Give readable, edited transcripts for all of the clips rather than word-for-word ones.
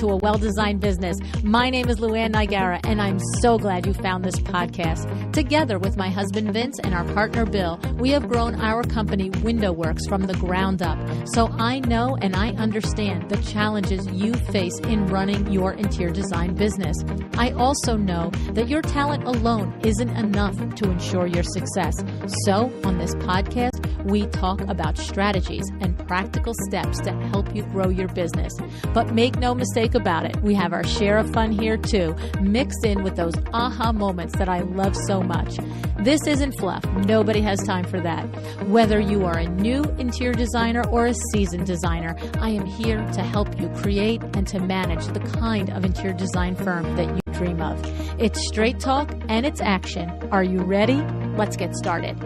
to A Well-Designed Business. My name is Luann Nigara, and I'm so glad you found this podcast. Together with my husband Vince and our partner Bill, we have grown our company Window Works from the ground up. So I know and I understand the challenges you face in running your interior design business. I also know that your talent alone isn't enough to ensure your success. So on this podcast, we talk about strategies and practical steps to help you grow your business. But make no mistake about it, we have our share of fun here too, mixed in with those aha moments that I love so much. This isn't fluff. Nobody has time for that. Whether you are a new interior designer or a seasoned designer, I am here to help you create and to manage the kind of interior design firm that you dream of. It's straight talk and it's action. Are you ready? Let's get started.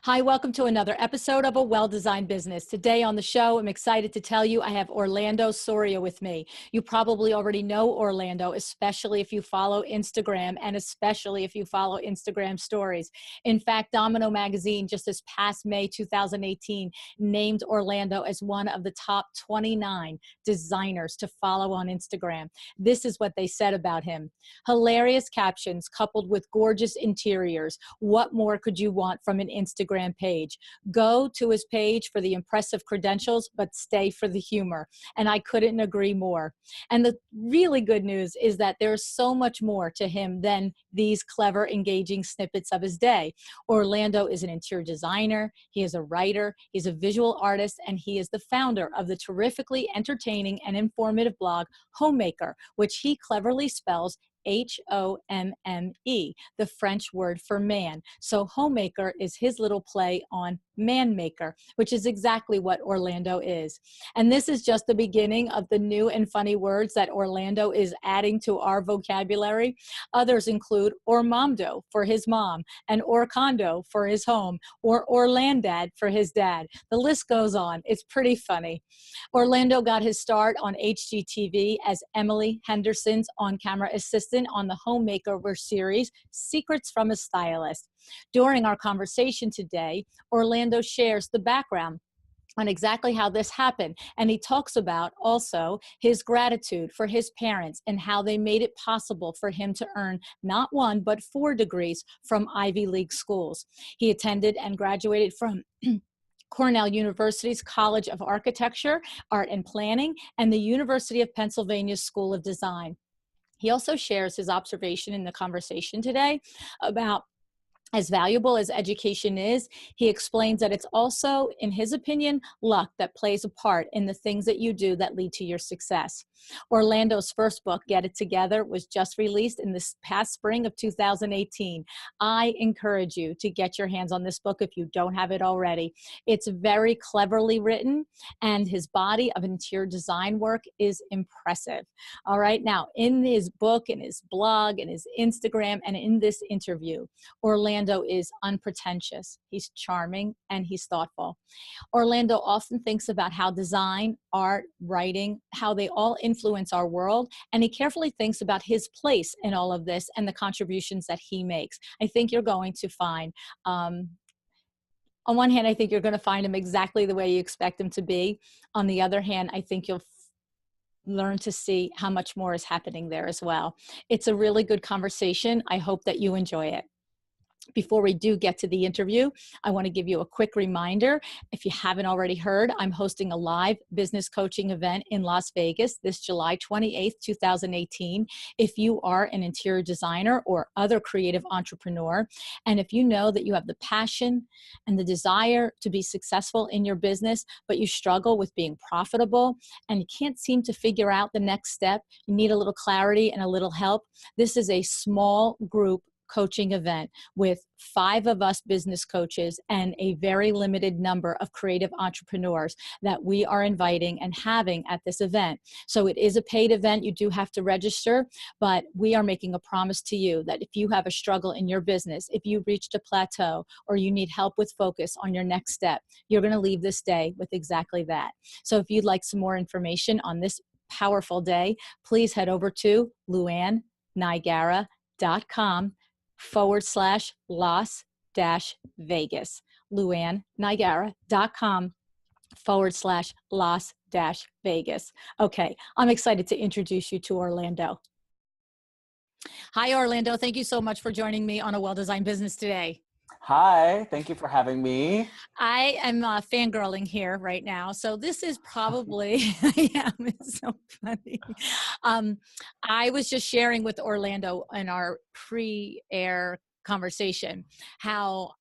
Hi, welcome to another episode of A Well-Designed Business. Today on the show, I'm excited to tell you I have Orlando Soria with me. You probably already know Orlando, especially if you follow Instagram and especially if you follow Instagram stories. In fact, Domino Magazine just this past May 2018 named Orlando as one of the top 29 designers to follow on Instagram. This is what they said about him. Hilarious captions coupled with gorgeous interiors. What more could you want from an Instagram page? Go to his page for the impressive credentials, but stay for the humor. And I couldn't agree more. And the really good news is that there's so much more to him than these clever, engaging snippets of his day. Orlando is an interior designer. He is a writer. He's a visual artist, and he is the founder of the terrifically entertaining and informative blog Hommemaker, which he cleverly spells Homme, the French word for man. So Hommemaker is his little play on man maker, which is exactly what Orlando is. And this is just the beginning of the new and funny words that Orlando is adding to our vocabulary. Others include Ormando for his mom, and Orcondo for his home, or Orlandad for his dad. The list goes on. It's pretty funny. Orlando got his start on HGTV as Emily Henderson's on-camera assistant on the Hommemaker series, Secrets from a Stylist. During our conversation today, Orlando shares the background on exactly how this happened. And he talks about also his gratitude for his parents and how they made it possible for him to earn not one, but 4 degrees from Ivy League schools. He attended and graduated from Cornell University's College of Architecture, Art and Planning, and the University of Pennsylvania School of Design. He also shares his observation in the conversation today about as valuable as education is, he explains that it's also, in his opinion, luck that plays a part in the things that you do that lead to your success. Orlando's first book, Get It Together, was just released in this past spring of 2018. I encourage you to get your hands on this book if you don't have it already. It's very cleverly written, and his body of interior design work is impressive. All right, now in his book, in his blog, in his Instagram, and in this interview, Orlando is unpretentious. He's charming and he's thoughtful. Orlando often thinks about how design, art, writing, how they all influence our world, and he carefully thinks about his place in all of this and the contributions that he makes. I think you're going to find, on one hand, I think you're going to find him exactly the way you expect him to be. On the other hand, I think you'll learn to see how much more is happening there as well. It's a really good conversation. I hope that you enjoy it. Before we do get to the interview, I want to give you a quick reminder. If you haven't already heard, I'm hosting a live business coaching event in Las Vegas this July 28th, 2018. If you are an interior designer or other creative entrepreneur, and if you know that you have the passion and the desire to be successful in your business, but you struggle with being profitable and you can't seem to figure out the next step, you need a little clarity and a little help, this is a small group coaching event with 5 of us business coaches and a very limited number of creative entrepreneurs that we are inviting and having at this event. So it is a paid event. You do have to register, but we are making a promise to you that if you have a struggle in your business, if you reached a plateau or you need help with focus on your next step, you're going to leave this day with exactly that. So if you'd like some more information on this powerful day, please head over to luannigara.com/Las-Vegas, luannigara.com /Las dash Vegas. Okay, I'm excited to introduce you to Orlando. Hi, Orlando. Thank you so much for joining me on A Well-Designed Business today. Hi, thank you for having me. I am fangirling here right now. So this is probably, yeah, it's so funny. Um, I was just sharing with Orlando in our pre-air conversation how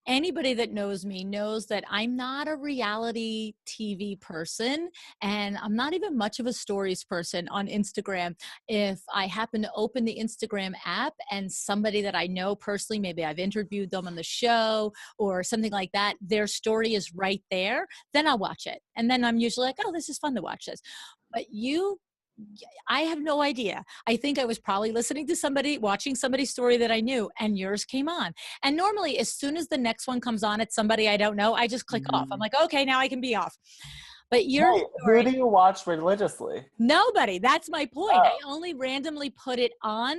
anybody that knows me knows that I'm not a reality TV person, and I'm not even much of a stories person on Instagram. If I happen to open the Instagram app and somebody that I know personally, maybe I've interviewed them on the show or something like that, their story is right there, then I'll watch it. And then I'm usually like, oh, this is fun to watch this. But I have no idea. I think I was probably listening to somebody, watching somebody's story that I knew, and yours came on. And normally, as soon as the next one comes on, it's somebody I don't know, I just click off. I'm like, okay, now I can be off. But your Hey, who story, do you watch religiously? nobody. That's my point. I Oh. only randomly put it on.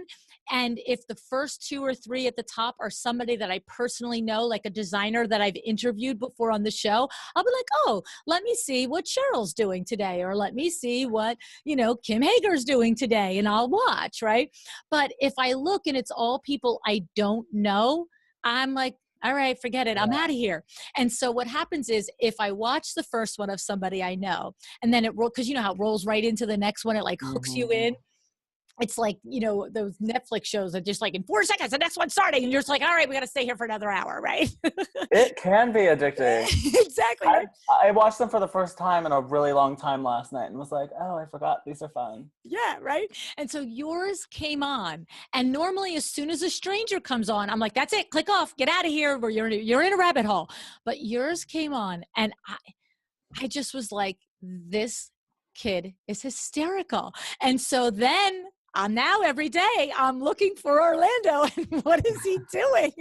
And if the first two or three at the top are somebody that I personally know, like a designer that I've interviewed before on the show, I'll be like, oh, let me see what Cheryl's doing today, or let me see what, Kim Hager's doing today, and I'll watch, right? But if I look and it's all people I don't know, I'm like, all right, forget it. I'm out of here. And so what happens is if I watch the first one of somebody I know, and then it rolls, because you know how it rolls right into the next one, it like hooks you in. It's like, those Netflix shows that just like in 4 seconds, the next one's starting. And you're just like, all right, we got to stay here for another hour, right? It can be addicting. Exactly. Right? I watched them for the first time in a really long time last night and was like, oh, I forgot these are fun. Yeah, right. And so yours came on. And normally as soon as a stranger comes on, I'm like, that's it, click off, get out of here, where you're in a rabbit hole. But yours came on, and I just was like, this kid is hysterical. And so then now every day I'm looking for Orlando and what is he doing?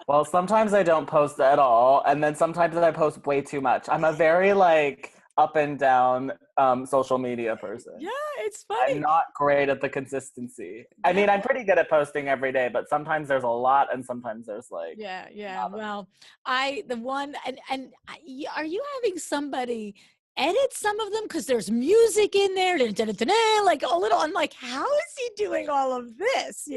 Well, sometimes I don't post at all, and then sometimes I post way too much. I'm a very up and down social media person. Yeah, it's funny. I'm not great at the consistency. I mean, I'm pretty good at posting every day, but sometimes there's a lot, and sometimes there's yeah. Well, are you having somebody edit some of them, because there's music in there, like a little? I'm like, how is he doing all of this?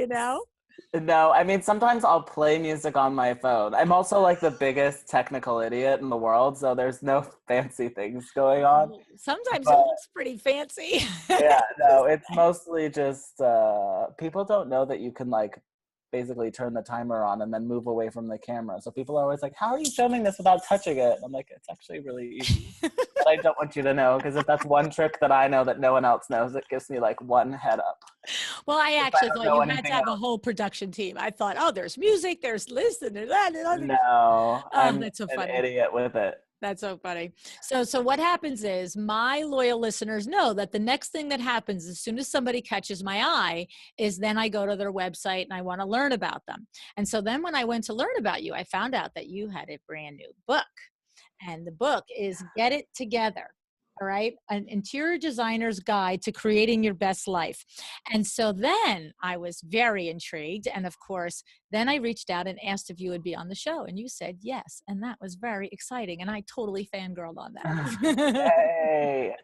No, I mean, sometimes I'll play music on my phone. I'm also the biggest technical idiot in the world, so there's no fancy things going on. Sometimes it But looks pretty fancy. yeah, no, it's mostly just people don't know that you can basically turn the timer on and then move away from the camera. So people are always like, how are you filming this without touching it? I'm like, it's actually really easy. But I don't want you to know, because if that's one trick that I know that no one else knows, it gives me one head up. Well, I actually thought you had to have else. a whole production team. I thought, oh, there's music, there's this, and there's that. And no, I'm that's so funny. an idiot with it. That's so funny. So what happens is my loyal listeners know that the next thing that happens as soon as somebody catches my eye is then I go to their website and I want to learn about them. And so then when I went to learn about you, I found out that you had a brand new book. And the book is Get It Together. All right. An interior designer's guide to creating your best life. And so then I was very intrigued. And of course, then I reached out and asked if you would be on the show. And you said yes. And that was very exciting. And I totally fangirled on that. Hey.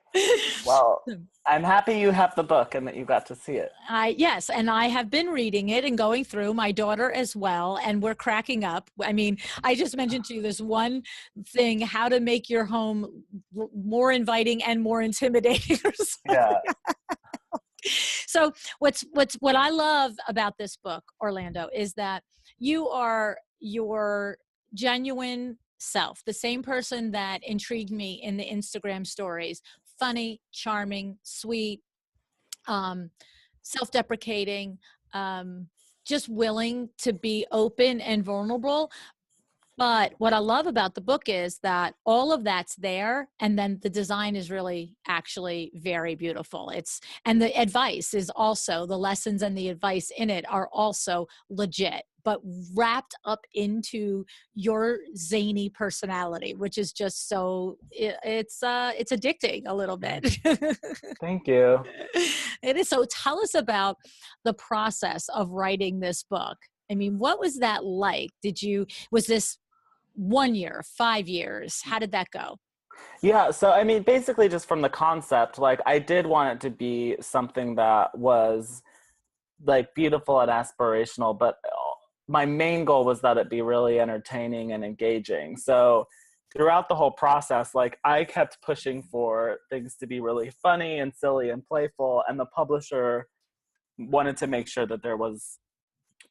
Well, I'm happy you have the book and that you got to see it. Yes, and I have been reading it and going through, my daughter as well, and we're cracking up. I mean, I just mentioned to you this one thing, how to make your home more inviting and more intimidating. Yeah. So what I love about this book, Orlando, is that you are your genuine self, the same person that intrigued me in the Instagram stories. Funny, charming, sweet, self-deprecating, just willing to be open and vulnerable. But what I love about the book is that all of that's there, and then the design is really actually very beautiful. And the advice is also, the lessons and the advice in it are also legit, but wrapped up into your zany personality, which is just so, it's addicting a little bit. Thank you. It is. So tell us about the process of writing this book. I mean, what was that like? Was this 1 year, 5 years? How did that go? Yeah, so I mean, basically, just from the concept, like I did want it to be something that was like beautiful and aspirational, but my main goal was that it be really entertaining and engaging. So throughout the whole process, like I kept pushing for things to be really funny and silly and playful, and the publisher wanted to make sure that there was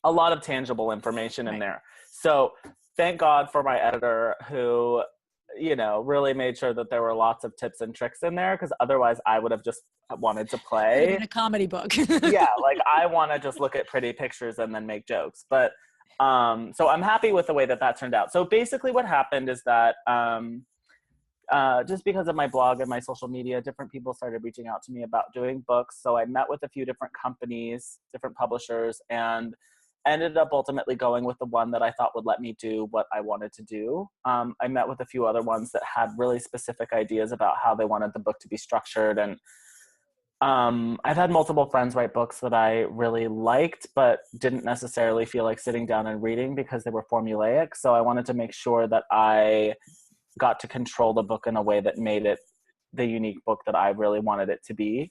a lot of tangible information in Right. there. So thank God for my editor who, really made sure that there were lots of tips and tricks in there, because otherwise I would have just wanted to Would have been play. a comedy book. Yeah, like I want to just look at pretty pictures and then make jokes. But so I'm happy with the way that that turned out. So basically what happened is that just because of my blog and my social media, different people started reaching out to me about doing books. So I met with a few different companies, different publishers, and ended up ultimately going with the one that I thought would let me do what I wanted to do. I met with a few other ones that had really specific ideas about how they wanted the book to be structured. And I've had multiple friends write books that I really liked, but didn't necessarily feel like sitting down and reading because they were formulaic. So I wanted to make sure that I got to control the book in a way that made it the unique book that I really wanted it to be.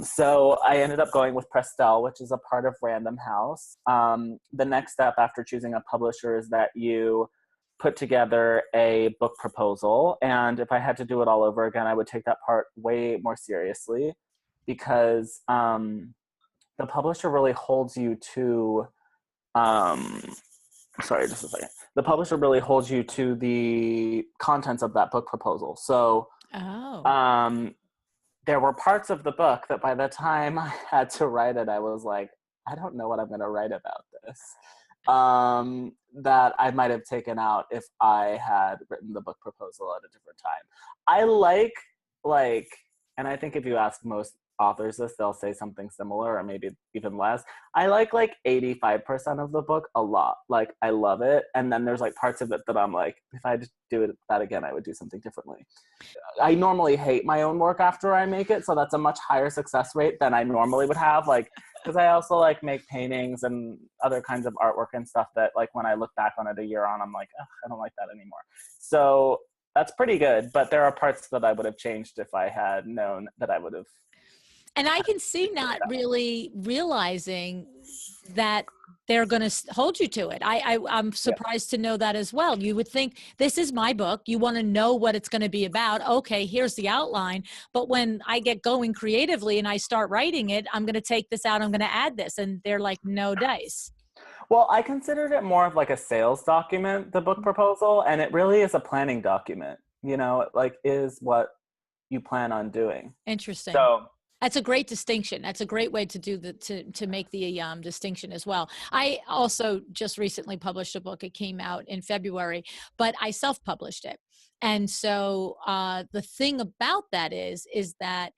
So I ended up going with Prestel, which is a part of Random House. The next step after choosing a publisher is that you put together a book proposal. And if I had to do it all over again, I would take that part way more seriously, because the publisher really holds you to, sorry, just a second. The publisher really holds you to the contents of that book proposal. So Oh. um, there were parts of the book that by the time I had to write it, I was like, I don't know what I'm going to write about this. That I might have taken out if I had written the book proposal at a different time. I like, and I think if you ask most authors this, they'll say something similar or maybe even less. I like 85% of the book a lot. Like I love it. And then there's like parts of it that I'm like, if I do it that again, I would do something differently. I normally hate my own work after I make it, so that's a much higher success rate than I normally would have. Like, because I also like make paintings and other kinds of artwork and stuff that, like, when I look back on it a year on, I'm like, I don't like that anymore. So that's pretty good. But there are parts that I would have changed if I had known that I would have. And I can see not really realizing that they're going to hold you to it. I'm Yeah. surprised to know that as well. You would think, this is my book. You want to know what it's going to be about. Okay, here's the outline. But when I get going creatively and I start writing it, I'm going to take this out. I'm going to add this. And they're like, no dice. Well, I considered it more of like a sales document, the book proposal, and it really is a planning document. It like is what you plan on doing. Interesting. So That's a great distinction. That's a great way to do to make the distinction as well. I also just recently published a book. It came out in February, but I self-published it. And so the thing about that is that,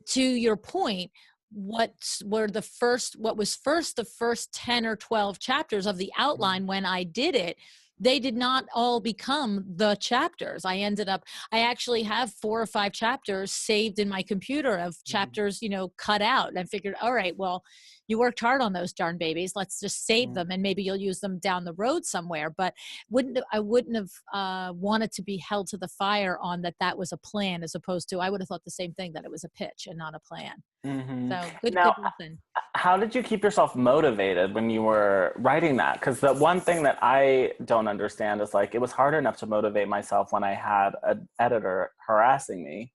to your point, what was first the first 10 or 12 chapters of the outline when I did it, they did not all become the chapters. I actually have 4 or 5 chapters saved in my computer of chapters, cut out. And I figured, all right, well, you worked hard on those darn babies. Let's just save them, and maybe you'll use them down the road somewhere. But I wouldn't have wanted to be held to the fire on that was a plan, as opposed to, I would have thought the same thing, that it was a pitch and not a plan. So good now, lesson. how did you keep yourself motivated when you were writing that? Because the one thing that I don't understand is, like, it was hard enough to motivate myself when I had an editor harassing me.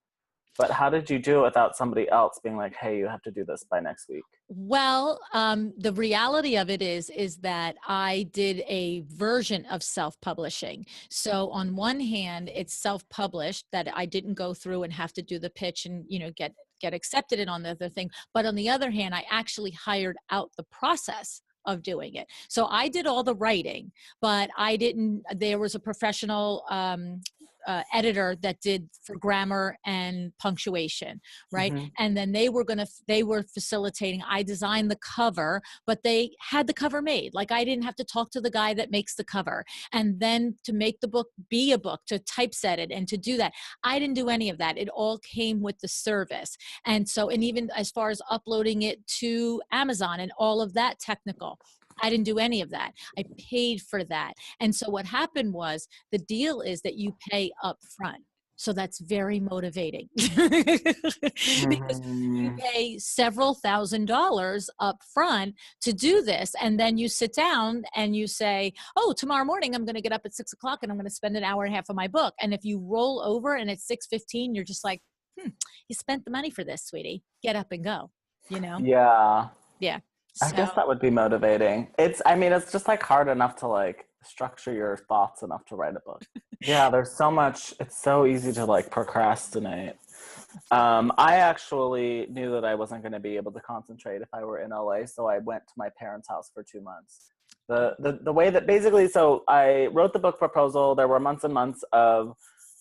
But how did you do it without somebody else being like, hey, you have to do this by next week? Well, the reality of it is that I did a version of self-publishing. So on one hand, it's self-published, that I didn't go through and have to do the pitch and get accepted, and on the other thing. But on the other hand, I actually hired out the process of doing it. So I did all the writing, but I didn't. There was a professional editor that did for grammar and punctuation, right? Mm-hmm. And then they were facilitating. I designed the cover, but they had the cover made. Like, I didn't have to talk to the guy that makes the cover. And then to make the book be a book, to typeset it and to do that, I didn't do any of that. It all came with the service. And even as far as uploading it to Amazon and all of that technical, I didn't do any of that. I paid for that. And so what happened was the deal is that you pay up front. So that's very motivating because you Mhm. pay several $1,000s up front to do this. And then you sit down and you say, oh, tomorrow morning I'm going to get up at 6 o'clock and I'm going to spend an hour and a half on my book. And if you roll over and it's 6:15, you're just like, you spent the money for this, sweetie. Get up and go, you know? Yeah. Yeah. I So guess that would be motivating. I mean, it's just like hard enough to like structure your thoughts enough to write a book. Yeah, there's so much, it's so easy to like procrastinate. I actually knew that I wasn't going to be able to concentrate if I were in LA, so I went to my parents' house for 2 months. The way that basically, so I wrote the book proposal. There were months and months of,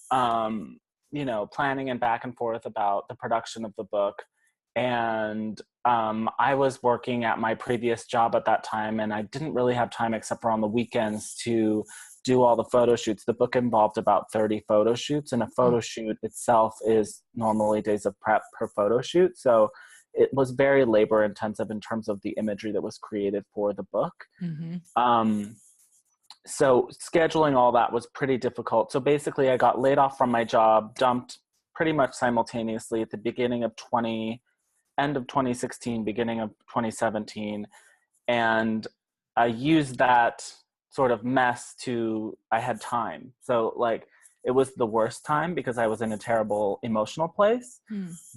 planning and back and forth about the production of the book. And I was working at my previous job at that time, and I didn't really have time except for on the weekends to do all the photo shoots. The book involved about 30 photo shoots, and a photo shoot itself is normally days of prep per photo shoot. So it was very labor intensive in terms of the imagery that was created for the book. mm-hmm. So scheduling all that was pretty difficult. So basically I got laid off from my job, dumped pretty much simultaneously at the end of 2016, beginning of 2017. And I used that sort of mess I had time. So like, it was the worst time because I was in a terrible emotional place,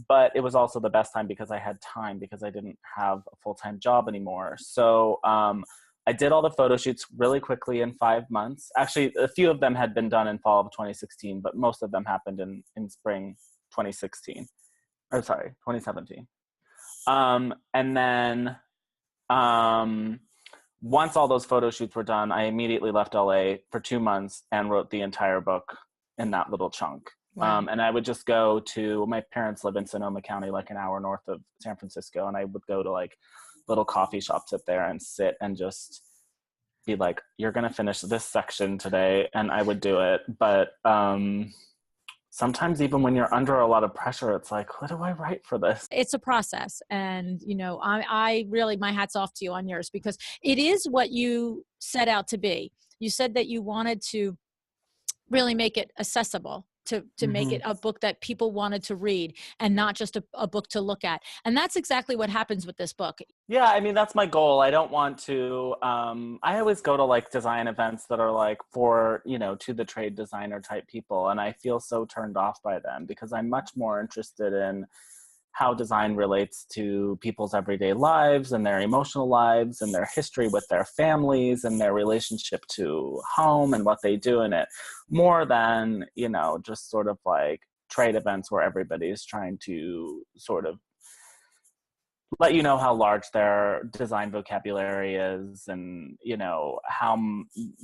but it was also the best time because I had time because I didn't have a full-time job anymore. So I did all the photo shoots really quickly in 5 months. Actually, a few of them had been done in fall of 2016, but most of them happened in spring 2016. Or sorry, 2017. And then once all those photo shoots were done, I immediately left LA for 2 months and wrote the entire book in that little chunk. Wow. And I would just go to, my parents live in Sonoma County, like an hour north of San Francisco. And I would go to like little coffee shops up there and sit and just be like, you're going to finish this section today. And I would do it. But sometimes even when you're under a lot of pressure, it's like, what do I write for this? It's a process. And, I really, my hat's off to you on yours because it is what you set out to be. You said that you wanted to really make it accessible, to make it a book that people wanted to read and not just a book to look at. And that's exactly what happens with this book. Yeah, I mean, that's my goal. I don't want to, I always go to like design events that are like for, to the trade designer type people. And I feel so turned off by them because I'm much more interested in how design relates to people's everyday lives and their emotional lives and their history with their families and their relationship to home and what they do in it, more than, just sort of like trade events where everybody's trying to sort of let you know how large their design vocabulary is and, how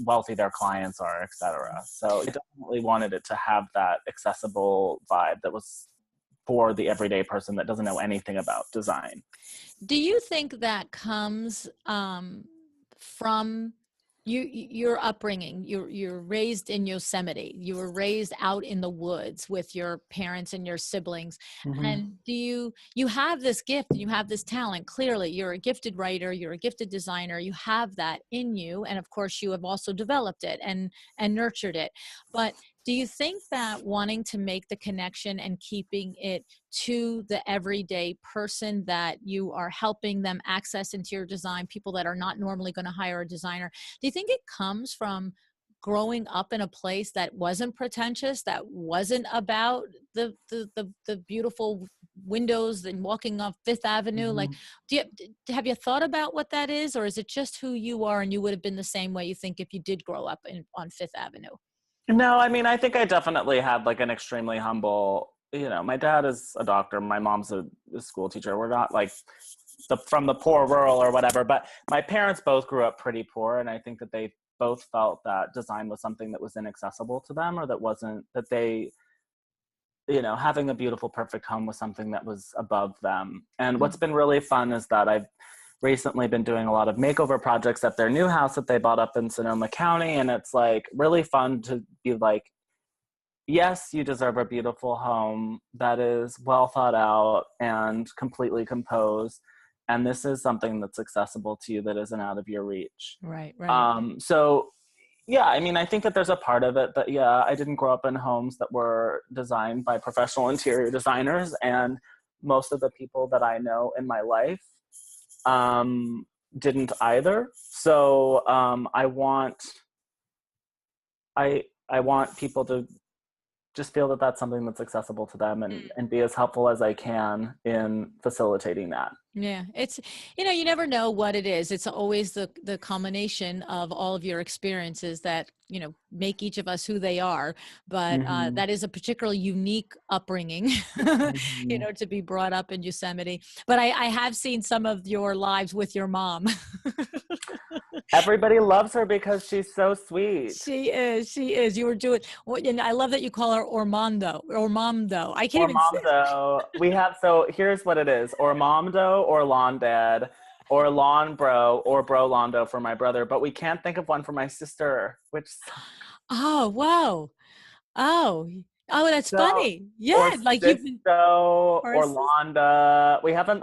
wealthy their clients are, etc. So I definitely wanted it to have that accessible vibe that was for the everyday person that doesn't know anything about design. Do you think that comes from your upbringing? You're raised in Yosemite. You were raised out in the woods with your parents and your siblings. Mm-hmm. And you have this gift, you have this talent. Clearly, you're a gifted writer, you're a gifted designer. You have that in you, and of course, you have also developed it and nurtured it. But do you think that wanting to make the connection and keeping it to the everyday person that you are helping them access into your design, people that are not normally going to hire a designer, do you think it comes from growing up in a place that wasn't pretentious, that wasn't about the beautiful windows and walking off Fifth Avenue? Mm-hmm. Like, have you thought about what that is, or is it just who you are and you would have been the same way, you think, if you did grow up on Fifth Avenue? No, I mean, I think I definitely had like an extremely humble, my dad is a doctor, my mom's a school teacher. We're not like from the poor rural or whatever, but my parents both grew up pretty poor. And I think that they both felt that design was something that was inaccessible to them, or that they, having a beautiful, perfect home was something that was above them. And what's been really fun is that I've recently been doing a lot of makeover projects at their new house that they bought up in Sonoma County. And it's like really fun to be like, yes, you deserve a beautiful home that is well thought out and completely composed. and this is something that's accessible to you that isn't out of your reach. Right, right. So yeah, I mean, I think that there's a part of it that, yeah, I didn't grow up in homes that were designed by professional interior designers, and most of the people that I know in my life didn't either. So I want people to just feel that that's something that's accessible to them, and be as helpful as I can in facilitating that. Yeah, it's, you never know what it is. It's always the culmination of all of your experiences that, make each of us who they are. But Mm-hmm. that is a particularly unique upbringing, Mm-hmm. to be brought up in Yosemite. But I have seen some of your lives with your mom. Everybody loves her because she's so sweet. She is. She is. You were doing. Well, and I love that you call her Ormando. Ormando. I can't even say. Ormando. We have, so here's what it is: Ormando, Orlandad, Orlon or Brolondo for my brother, but we can't think of one for my sister, which Oh, wow. Oh, oh, that's so funny. Yeah, or like you've been. Sisto, Or Orlanda. We haven't.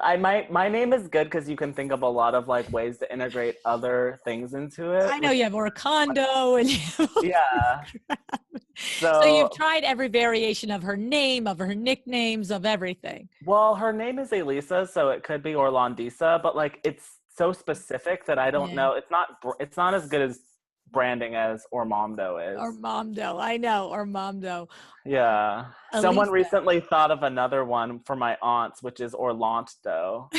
My name is good because you can think of a lot of like ways to integrate other things into it. I know you have Orlando, and Yeah. so you've So, tried every variation of her name, of her nicknames, of everything. well, her name is Elisa, so it could be Orlandisa, but like it's so specific that I don't Yeah, know. It's not as good as branding as Ormondo is. Armando. I know Armando. Yeah. Someone Elisa. recently thought of another one for my aunts, which is Orlanto.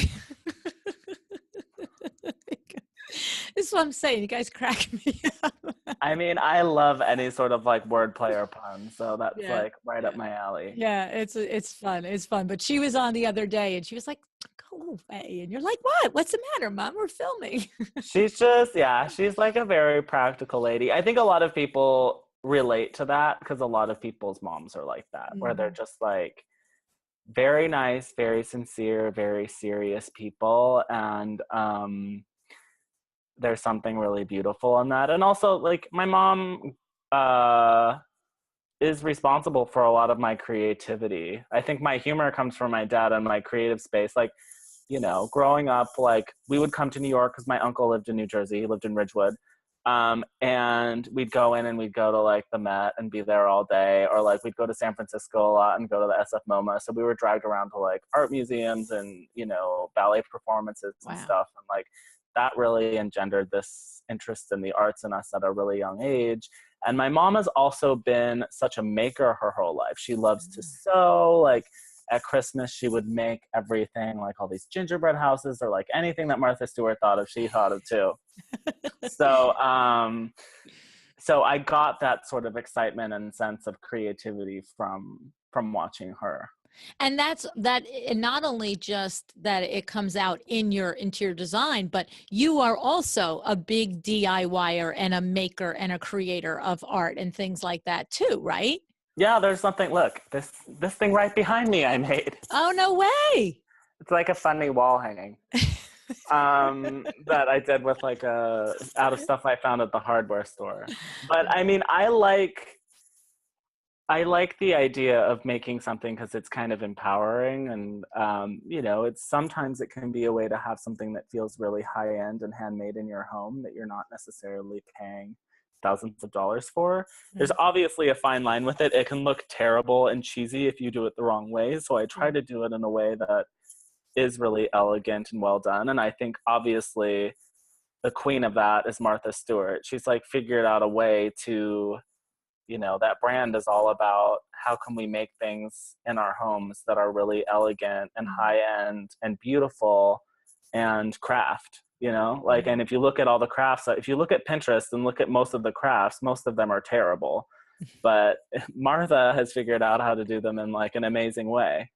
This is what I'm saying. You guys crack me up. I mean, I love any sort of like wordplay or pun, so that's Yeah, like right up yeah. my alley. Yeah, it's fun. It's fun. But she was on the other day and she was like, go away. And you're like, what? What's the matter, Mom? We're filming. She's just, yeah, she's like a very practical lady. I think a lot of people relate to that because a lot of people's moms are like that, where they're Mhm. just like very nice, very sincere, very serious people. And there's something really beautiful in that. And also, like, my mom uh, is responsible for a lot of my creativity. I think my humor comes from my dad and my creative space. Like, growing up, like we would come to New York because my uncle lived in New Jersey. He lived in Ridgewood. And we'd go in and we'd go to like the Met and be there all day, or like we'd go to San Francisco a lot and go to the SF MoMA. So we were dragged around to like art museums and, ballet performances and Wow. stuff. And like that really engendered this interest in the arts in us at a really young age. And my mom has also been such a maker her whole life. She loves to sew. Like at Christmas, she would make everything, like all these gingerbread houses or like anything that Martha Stewart thought of, she thought of too. So, so I got that sort of excitement and sense of creativity from watching her. And that's that, and not only just that it comes out in your interior design, but you are also a big DIYer and a maker and a creator of art and things like that too, right? Yeah, there's something. Look, this thing right behind me, I made. Oh, no way. It's like a funny wall hanging. That I did with like out of stuff I found at the hardware store. But I mean, I like the idea of making something because it's kind of empowering, and it's sometimes it can be a way to have something that feels really high end and handmade in your home that you're not necessarily paying thousands of dollars for. There's Right. obviously a fine line with it. It can look terrible and cheesy if you do it the wrong way. So I try Right. to do it in a way that is really elegant and well done. And I think obviously the queen of that is Martha Stewart. She's like figured out a way to, that brand is all about how can we make things in our homes that are really elegant and high end and beautiful and craft, like, and if you look at all the crafts, if you look at Pinterest and look at most of the crafts, most of them are terrible, but Martha has figured out how to do them in like an amazing way.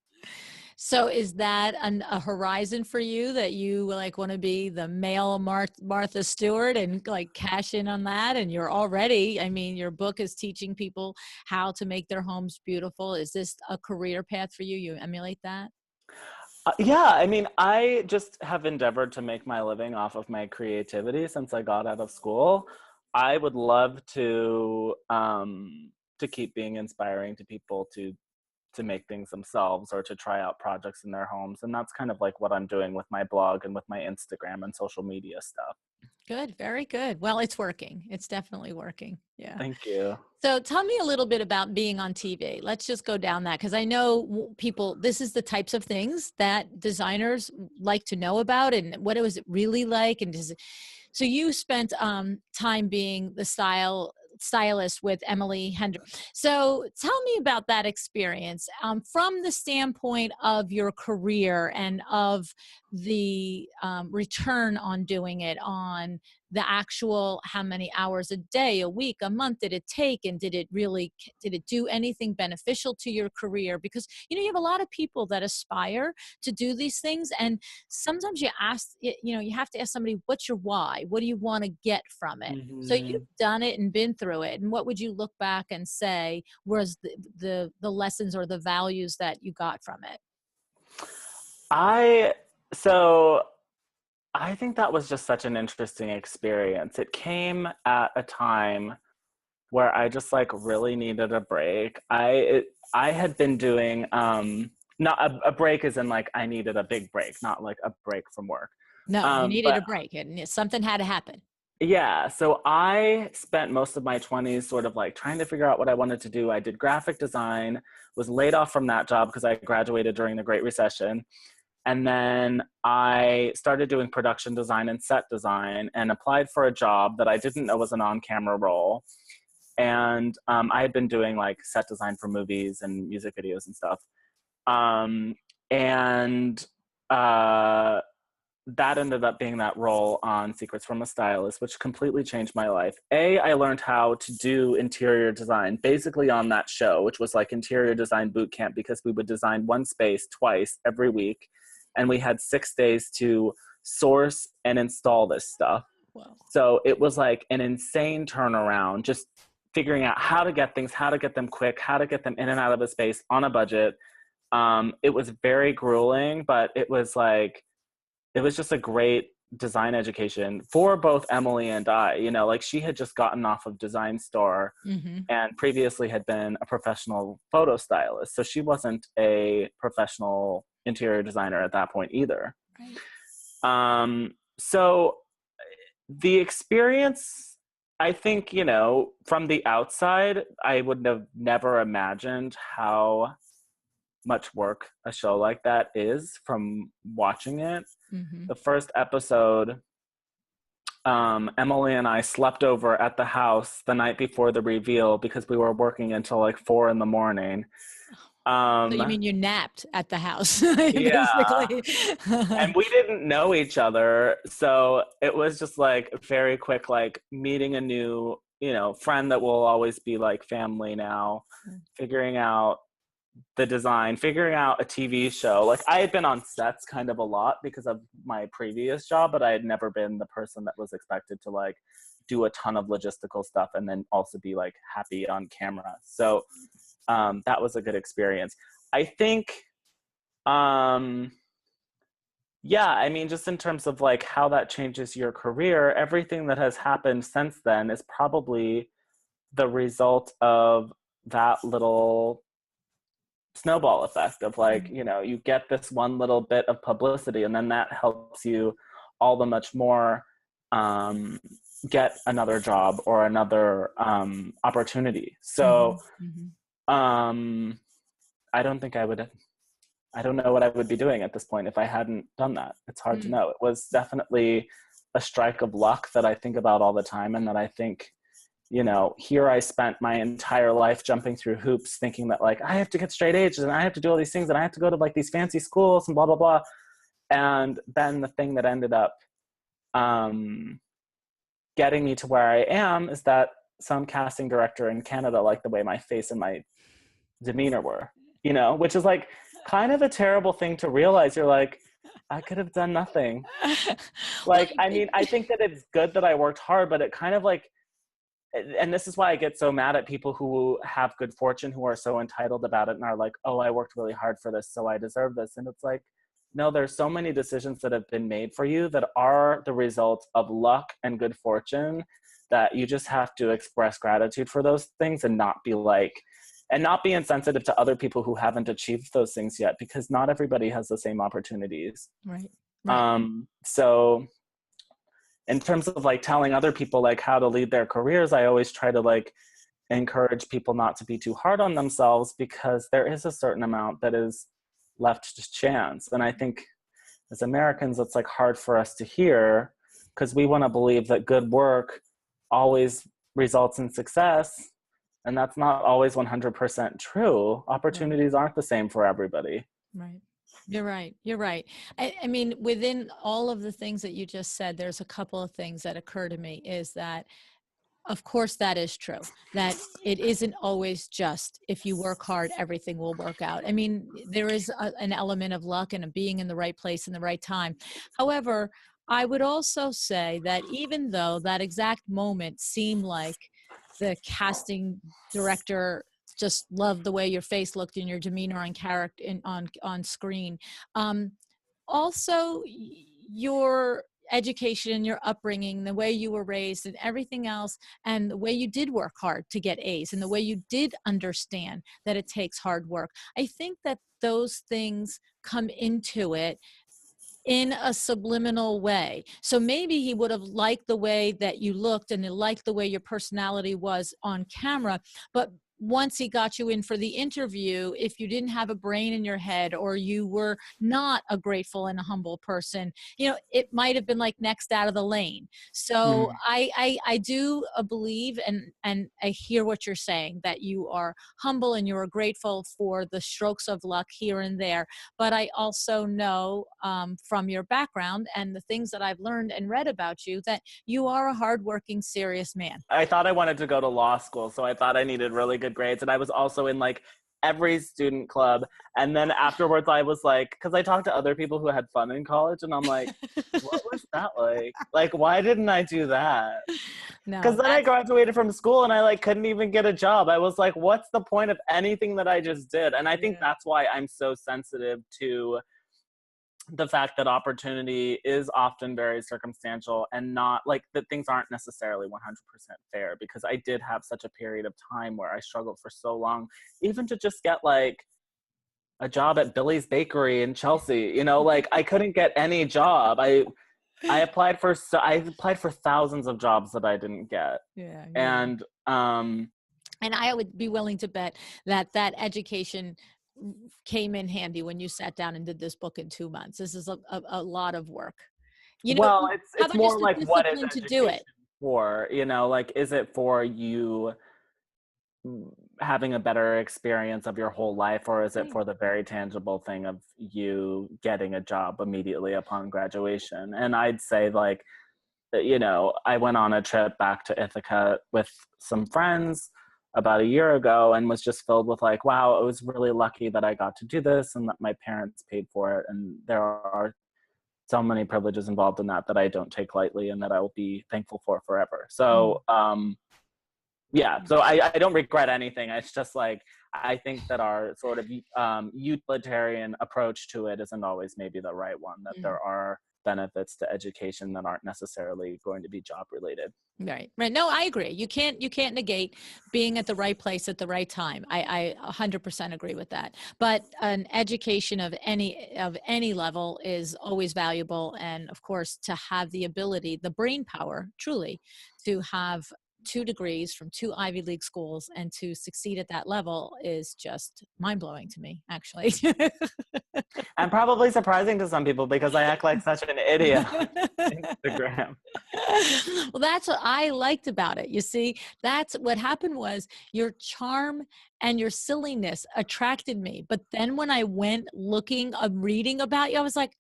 So is that a horizon for you that you like want to be the male Martha Stewart and like cash in on that? And you're already, I mean, your book is teaching people how to make their homes beautiful. Is this a career path for you? You emulate that? Yeah, I mean, I just have endeavored to make my living off of my creativity since I got out of school. I would love to keep being inspiring to people to to make things themselves or to try out projects in their homes. And that's kind of like what I'm doing with my blog and with my Instagram and social media stuff. Good, very good. Well, it's working. It's definitely working. Yeah. Thank you. So tell me a little bit about being on TV. Let's just go down that, because I know people, this is the types of things that designers like to know about, and what was it really like? And so you spent time being the stylist with Emily Hendricks. So tell me about that experience from the standpoint of your career and of the return on doing it, on the actual how many hours a day, a week, a month did it take, and did it do anything beneficial to your career? Because you have a lot of people that aspire to do these things, and sometimes you have to ask somebody, what's your why? What do you want to get from it? So Mm-hmm. you've done it and been through it, and what would you look back and say was the lessons or the values that you got from it? So I think that was just such an interesting experience. It came at a time where I just like really needed a break. I had been doing not a break as in like I needed a big break, not like a break from work. No, you needed But a break, and something had to happen. yeah, so I spent most of my 20s sort of like trying to figure out what I wanted to do. I did graphic design, was laid off from that job because I graduated during the Great Recession. And then I started doing production design and set design and applied for a job that I didn't know was an on-camera role. And I had been doing like set design for movies and music videos and stuff. Um, and that ended up being that role on Secrets from a Stylist, which completely changed my life. I learned how to do interior design basically on that show, which was like interior design boot camp, because we would design one space twice every week. And we had 6 days to source and install this stuff. Wow. So it was like an insane turnaround, just figuring out how to get things, how to get them quick, how to get them in and out of a space on a budget. It was very grueling, but it was just a great design education for both Emily and I. Like she had just gotten off of Design Store and previously had been a professional photo stylist. So she wasn't a professional interior designer at that point either. Right. So the experience, I think, from the outside, I would have never imagined how much work a show like that is from watching it. The first episode, Emily and I slept over at the house the night before the reveal because we were working until like 4 a.m. So you mean you napped at the house, Yeah. basically? And we didn't know each other. So it was just like very quick, like meeting a new, friend that will always be like family now, figuring out the design, figuring out a TV show. Like I had been on sets kind of a lot because of my previous job, but I had never been the person that was expected to like do a ton of logistical stuff and then also be like happy on camera. So that was a good experience. I think, yeah, I mean, just in terms of like how that changes your career, everything that has happened since then is probably the result of that little snowball effect of like, you get this one little bit of publicity and then that helps you all the much more get another job or another opportunity. So I don't think I don't know what I would be doing at this point if I hadn't done that. It's hard to know. It was definitely a strike of luck that I think about all the time, and that I think, here I spent my entire life jumping through hoops thinking that like, I have to get straight A's and I have to do all these things and I have to go to like these fancy schools and blah, blah, blah. And then the thing that ended up getting me to where I am is that some casting director in Canada liked the way my face and my demeanor were, which is like kind of a terrible thing to realize. You're like, I could have done nothing. Like, I mean, I think that it's good that I worked hard, but it kind of like, and this is why I get so mad at people who have good fortune, who are so entitled about it and are like, oh, I worked really hard for this, so I deserve this. And it's like, no, there's so many decisions that have been made for you that are the result of luck and good fortune, that you just have to express gratitude for those things and not be like, and not be insensitive to other people who haven't achieved those things yet, because not everybody has the same opportunities. Right. Right. So in terms of like telling other people like how to lead their careers, I always try to like encourage people not to be too hard on themselves, because there is a certain amount that is left to chance. And I think as Americans, it's like hard for us to hear, because we want to believe that good work always results in success. And that's not always 100% true. Opportunities aren't the same for everybody. Right. You're right. You're right. I mean, within all of the things that you just said, there's a couple of things that occur to me is that, of course, that is true, that it isn't always just if you work hard, everything will work out. I mean, there is an element of luck and of being in the right place in the right time. However, I would also say that even though that exact moment seemed like the casting director just loved the way your face looked and your demeanor on character on screen, um, also your education, your upbringing, the way you were raised and everything else, and the way you did work hard to get A's and the way you did understand that it takes hard work. I think that those things come into it in a subliminal way. So maybe he would have liked the way that you looked and he liked the way your personality was on camera, but once he got you in for the interview, if you didn't have a brain in your head or you were not a grateful and a humble person, you know, it might have been like next out of the lane. So I do believe and I hear what you're saying, that you are humble and you are grateful for the strokes of luck here and there. But I also know from your background and the things that I've learned and read about you that you are a hardworking, serious man. I thought I wanted to go to law school, so I thought I needed really good grades. And I was also in like every student club. And then afterwards I was like, because I talked to other people who had fun in college, and I'm like, what was that like? Like, why didn't I do that? Because No, then I graduated from school and I like couldn't even get a job. I was like, what's the point of anything that I just did? And I think that's why I'm so sensitive to the fact that opportunity is often very circumstantial, and not like that things aren't necessarily 100% fair, because I did have such a period of time where I struggled for so long, even to just get like a job at Billy's Bakery in Chelsea, you know, like I couldn't get any job. I applied for thousands of jobs that I didn't get. yeah. And I would be willing to bet that that education came in handy when you sat down and did this book in 2 months. This is a lot of work. You know, well, how it's about just more the like, what is discipline to do education it? for? You know, like, is it for you having a better experience of your whole life, or is it Right. for the very tangible thing of you getting a job immediately upon graduation? And I'd say like, you know, I went on a trip back to Ithaca with some friends about a year ago and was just filled with like, wow, it was really lucky that I got to do this and that my parents paid for it. And there are so many privileges involved in that that I don't take lightly and that I will be thankful for forever. So, yeah, so I don't regret anything. It's just like, I think that our sort of utilitarian approach to it isn't always maybe the right one, that there are benefits to education that aren't necessarily going to be job related. Right. Right. No, I agree. You can't negate being at the right place at the right time. I 100% agree with that. But an education of any level is always valuable. And of course, to have the ability, the brain power, truly, to have 2 degrees from 2 Ivy League schools and to succeed at that level is just mind blowing to me, actually. And probably surprising to some people because I act like such an idiot on Instagram. Well, that's what I liked about it. You see, that's what happened was your charm and your silliness attracted me. But then when I went looking, reading about you, I was like,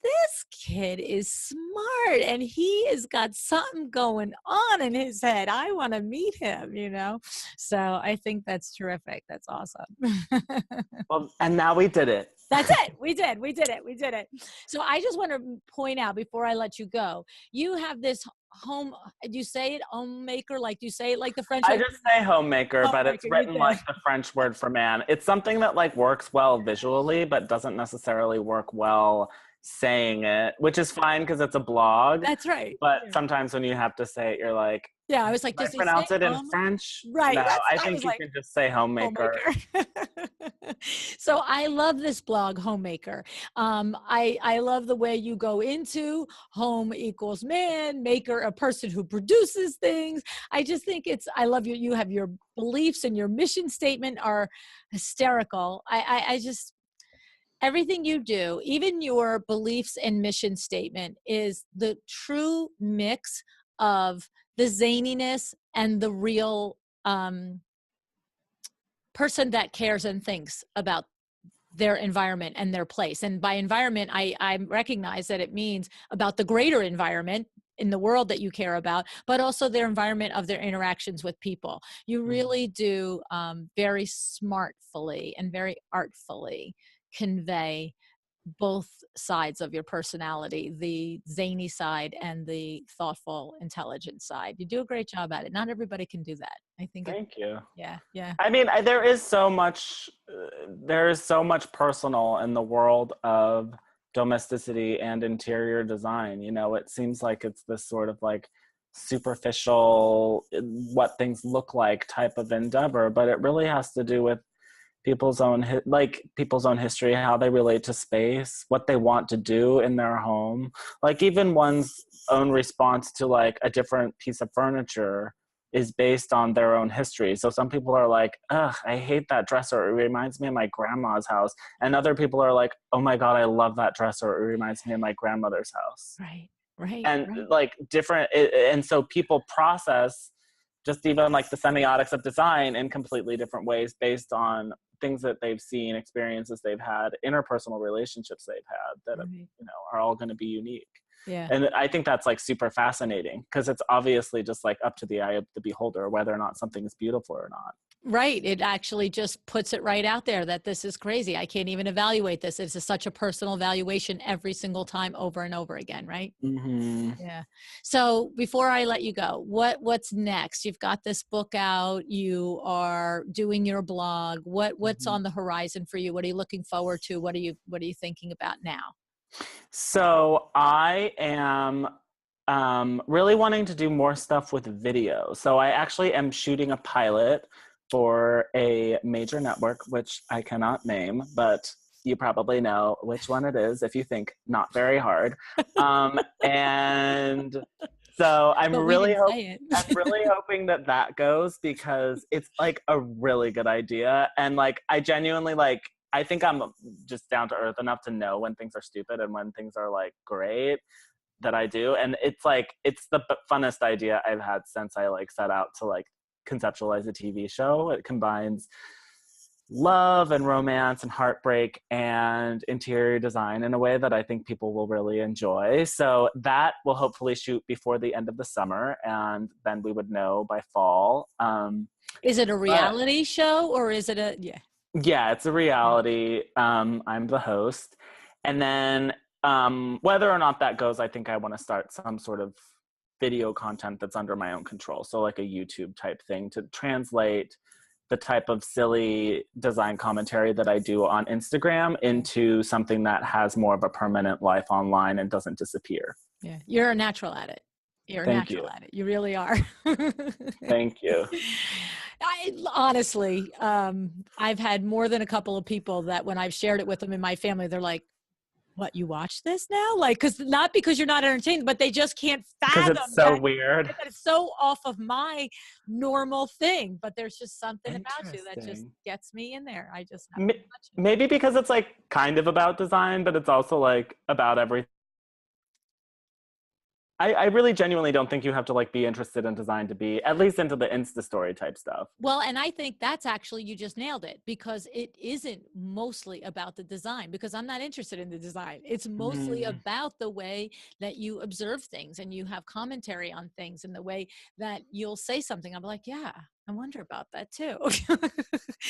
this kid is smart and he has got something going on in his head. I want to meet him, you know? So I think that's terrific. That's awesome. Well, and now we did it. That's it. We did it. So I just want to point out before I let you go, you have this home, do you say it homemaker? Like, do you say it like the French? I just say homemaker, but it's Homemaker, you written did. like the French word for man. It's something that like works well visually, but doesn't necessarily work well saying it, which is fine because it's a blog. That's right. But sometimes when you have to say it, you're like, Yeah, I was like, Should I does he say pronounce it in home? French? Right. No, That's, I I think was you like, can just say homemaker. Homemaker. So I love this blog, Homemaker. I love the way you go into home equals man, maker, a person who produces things. I just think it's, I love you. You have your beliefs and your mission statement are hysterical. I just, everything you do, even your beliefs and mission statement is the true mix of the zaniness and the real, person that cares and thinks about their environment and their place. And by environment, I recognize that it means about the greater environment in the world that you care about, but also their environment of their interactions with people. You really do very smartfully and very artfully convey both sides of your personality, the zany side and the thoughtful, intelligent side. You do a great job at it. Not everybody can do that. I think it's, Thank you. yeah, yeah. I mean, there is so much personal in the world of domesticity and interior design. You know, it seems like it's this sort of like superficial, what things look like type of endeavor, but it really has to do with people's own history, how they relate to space, what they want to do in their home, like even one's own response to like a different piece of furniture is based on their own history. So some people are like, ugh, I hate that dresser, it reminds me of my grandma's house, and other people are like, oh my god, I love that dresser, it reminds me of my grandmother's house. Right, right, And right. like and so people process just even like the semiotics of design in completely different ways based on things that they've seen, experiences they've had, interpersonal relationships they've had that Right. are all going to be unique. Yeah. And I think that's like super fascinating because it's obviously just like up to the eye of the beholder whether or not something is beautiful or not. Right. It actually just puts it right out there that this is crazy. I can't even evaluate this. It's such a personal valuation every single time over and over again. Right. Mm-hmm. Yeah. So before I let you go, what's next? You've got this book out. You are doing your blog. What's Mm-hmm. on the horizon for you? What are you looking forward to? What are you thinking about now? So I am really wanting to do more stuff with video. So I actually am shooting a pilot for a major network, which I cannot name, but you probably know which one it is if you think not very hard. And so But we didn't say I'm it. really hoping that that goes because it's like a really good idea. And like, I genuinely like, I think I'm just down to earth enough to know when things are stupid and when things are like great that I do. And it's like, it's the funnest idea I've had since I like set out to like conceptualize a TV show. It combines love and romance and heartbreak and interior design in a way that I think people will really enjoy. So that will hopefully shoot before the end of the summer, and then we would know by fall. Is it a But reality show or is it a, yeah. yeah, it's a reality. I'm the host. And then whether or not that goes, I think I want to start some sort of video content that's under my own control. So like a YouTube type thing to translate the type of silly design commentary that I do on Instagram into something that has more of a permanent life online and doesn't disappear. Yeah. You're a natural at it. You're a Thank you. natural at it. You really are. Thank you. I honestly, I've had more than a couple of people that when I've shared it with them in my family, they're like, what, you watch this now? Like, cause not because you're not entertained, but they just can't Because fathom it's so weird. that it's so off of my normal thing, but there's just something about you that just Interesting. gets me in there. I just have to watch it. Maybe because it's like kind of about design, but it's also like about everything. I really genuinely don't think you have to like be interested in design to be at least into the Insta story type stuff. Well, and I think that's actually, you just nailed it because it isn't mostly about the design because I'm not interested in the design. It's mostly Mm. about the way that you observe things and you have commentary on things and the way that you'll say something. I'm like, yeah, I wonder about that too. So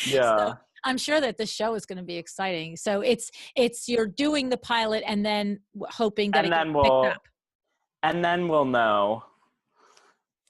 Yeah. I'm sure that the show is going to be exciting. So it's you're doing the pilot and then hoping that And it gets then picked up. we'll know.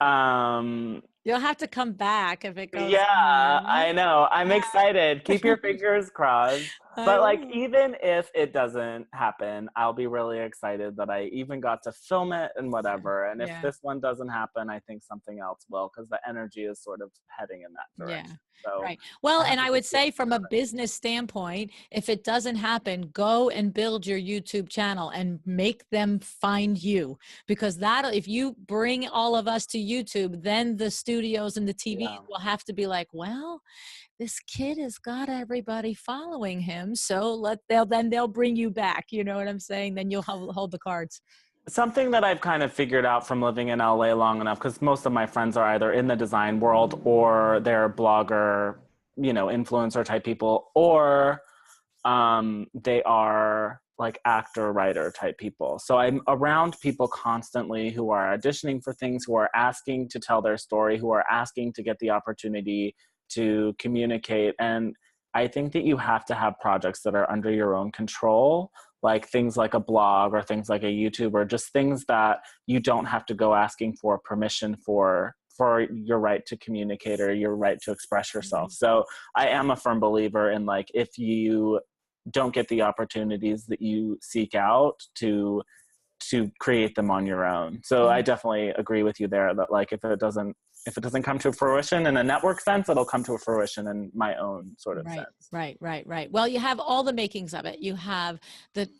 Um You'll have to come back if it goes yeah, somewhere. I know. I'm excited. Keep your fingers crossed. But like, even if it doesn't happen, I'll be really excited that I even got to film it and whatever. And if Yeah. this one doesn't happen, I think something else will, because the energy is sort of heading in that Yeah. direction. So Right. Well, I have and to I would just feel say good from a about it. business standpoint, if it doesn't happen, go and build your YouTube channel and make them find you, because that if you bring all of us to YouTube, then the studios and the TVs Yeah. will have to be like, well, this kid has got everybody following him. So they'll bring you back. You know what I'm saying? Then you'll hold the cards. Something that I've kind of figured out from living in LA long enough, because most of my friends are either in the design world or they're blogger, influencer type people, or they are like actor, writer type people. So I'm around people constantly who are auditioning for things, who are asking to tell their story, who are asking to get the opportunity to communicate. And I think that you have to have projects that are under your own control, like things like a blog or things like a YouTube, or just things that you don't have to go asking for permission for your right to communicate or your right to express yourself. So I am a firm believer in, like, if you don't get the opportunities that you seek out, to create them on your own. So I definitely agree with you there that, like, if it doesn't come to fruition in a network sense, it'll come to fruition in my own sort of Right, sense. right, right, right. Well, you have all the makings of it. You have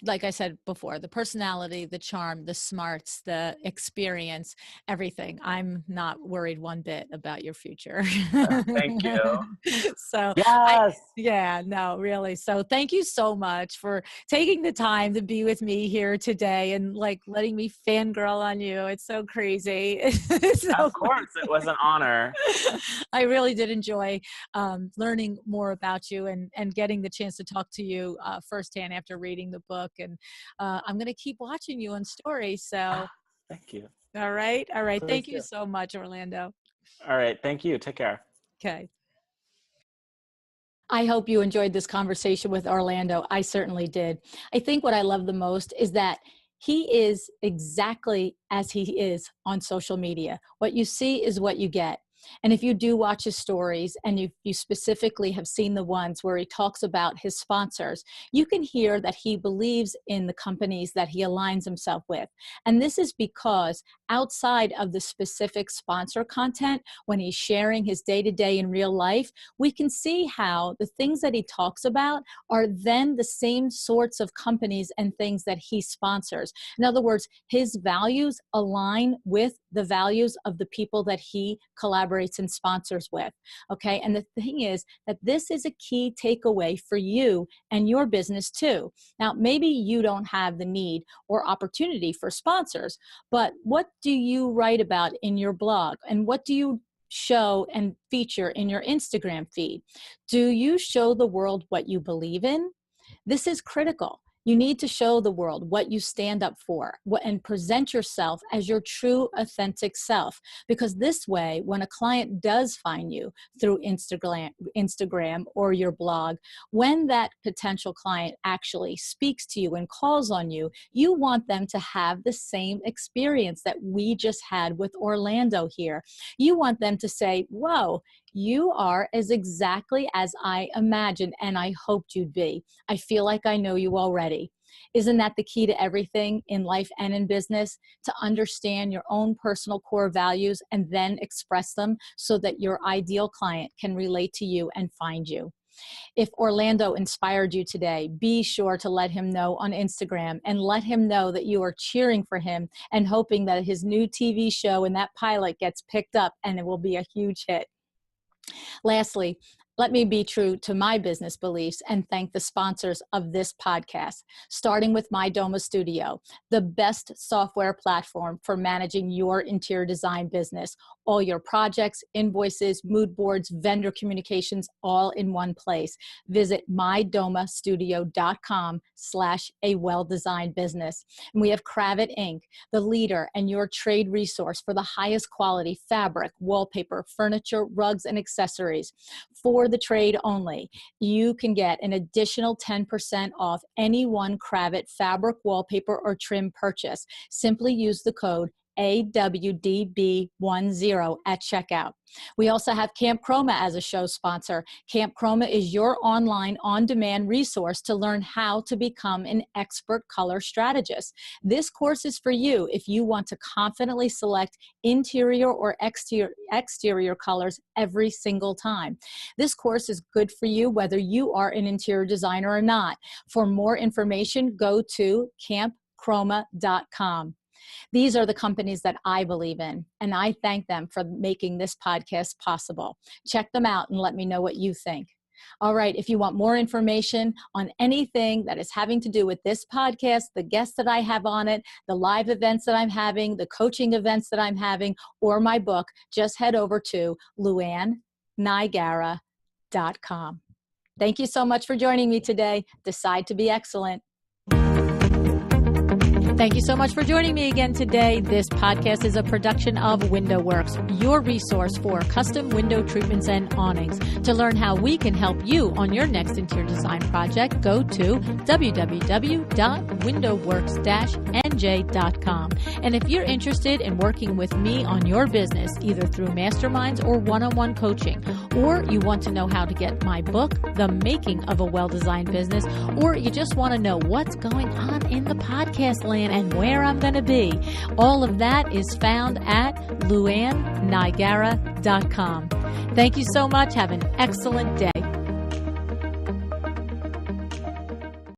like I said before, the personality, the charm, the smarts, the experience, everything. I'm not worried one bit about your future. Thank you. So Yes. yeah, no, really. So thank you so much for taking the time to be with me here today and like letting me fangirl on you. It's so crazy. Of So course, it was an honor. I really did enjoy learning more about you and getting the chance to talk to you firsthand after reading the book. And I'm going to keep watching you on stories. So, Thank you. all right. All right. Please Thank you do. so much, Orlando. All right. Thank you. Take care. Okay. I hope you enjoyed this conversation with Orlando. I certainly did. I think what I love the most is that he is exactly as he is on social media. What you see is what you get. And if you do watch his stories and you specifically have seen the ones where he talks about his sponsors, you can hear that he believes in the companies that he aligns himself with. And this is because outside of the specific sponsor content, when he's sharing his day-to-day in real life, we can see how the things that he talks about are then the same sorts of companies and things that he sponsors. In other words, his values align with the values of the people that he collaborates and sponsors with. Okay. And the thing is that this is a key takeaway for you and your business too. Now, maybe you don't have the need or opportunity for sponsors, but what do you write about in your blog? And what do you show and feature in your Instagram feed? Do you show the world what you believe in? This is critical. You need to show the world what you stand up for and present yourself as your true, authentic self. Because this way, when a client does find you through Instagram or your blog, when that potential client actually speaks to you and calls on you, you want them to have the same experience that we just had with Orlando here. You want them to say, whoa, you are as exactly as I imagined and I hoped you'd be. I feel like I know you already. Isn't that the key to everything in life and in business? To understand your own personal core values and then express them so that your ideal client can relate to you and find you. If Orlando inspired you today, be sure to let him know on Instagram and let him know that you are cheering for him and hoping that his new TV show and that pilot gets picked up and it will be a huge hit. Lastly, let me be true to my business beliefs and thank the sponsors of this podcast, starting with My Doma Studio, the best software platform for managing your interior design business. All your projects, invoices, mood boards, vendor communications, all in one place. Visit mydomastudio.com/a-well-designed-business. And we have Cravat Inc., the leader and your trade resource for the highest quality fabric, wallpaper, furniture, rugs, and accessories. For the trade only, you can get an additional 10% off any one Cravat fabric, wallpaper, or trim purchase. Simply use the code AWDB10 at checkout. We also have Camp Chroma as a show sponsor. Camp Chroma is your online on-demand resource to learn how to become an expert color strategist. This course is for you if you want to confidently select interior or exterior colors every single time. This course is good for you whether you are an interior designer or not. For more information, go to campchroma.com. These are the companies that I believe in, and I thank them for making this podcast possible. Check them out and let me know what you think. All right, if you want more information on anything that is having to do with this podcast, the guests that I have on it, the live events that I'm having, the coaching events that I'm having, or my book, just head over to luannynigara.com. Thank you so much for joining me today. Decide to be excellent. Thank you so much for joining me again today. This podcast is a production of WindowWorks, your resource for custom window treatments and awnings. To learn how we can help you on your next interior design project, go to www.windowworks-nj.com. And if you're interested in working with me on your business, either through masterminds or one-on-one coaching, or you want to know how to get my book, The Making of a Well-Designed Business, or you just want to know what's going on in the podcast land and where I'm going to be, all of that is found at luannynigara.com. Thank you so much. Have an excellent day.